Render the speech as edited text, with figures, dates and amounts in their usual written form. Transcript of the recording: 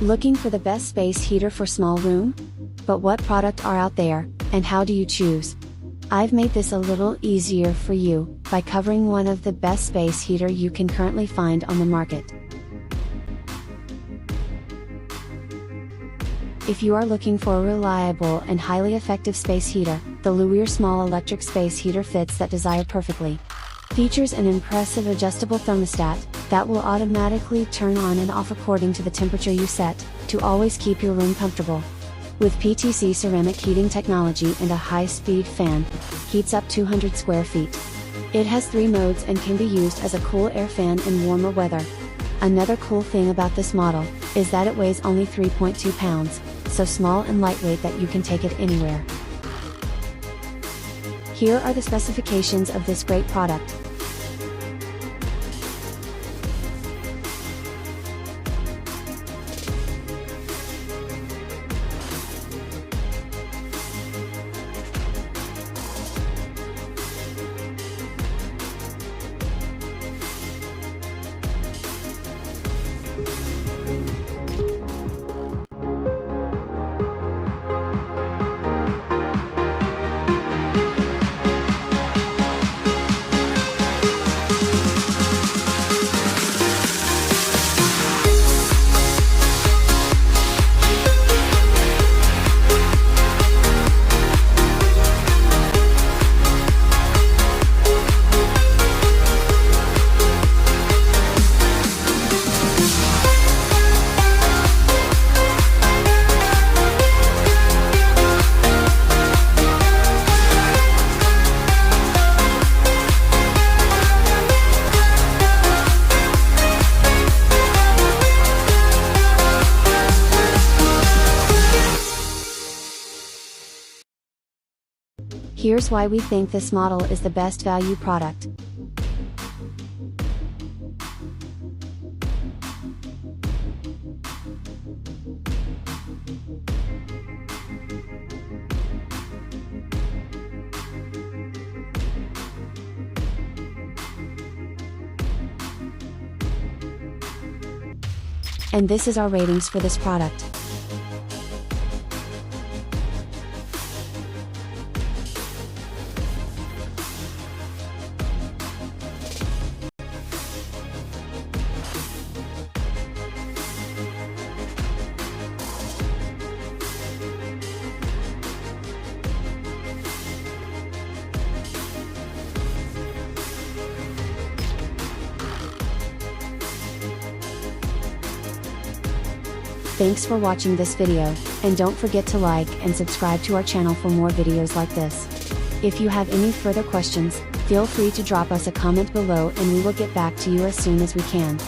Looking for the best space heater for small room? But what product are out there, and how do you choose? I've made this a little easier for you, by covering one of the best space heater you can currently find on the market. If you are looking for a reliable and highly effective space heater, the Luwior small electric space heater fits that desire perfectly. Features an impressive adjustable thermostat, that will automatically turn on and off according to the temperature you set, to always keep your room comfortable. With PTC ceramic heating technology and a high-speed fan, heats up 200 square feet. It has 3 modes and can be used as a cool air fan in warmer weather. Another cool thing about this model, is that it weighs only 3.2 pounds, so small and lightweight that you can take it anywhere. Here are the specifications of this great product. Here's why we think this model is the best value product. And this is our ratings for this product. Thanks for watching this video, and don't forget to like and subscribe to our channel for more videos like this. If you have any further questions, feel free to drop us a comment below and we will get back to you as soon as we can.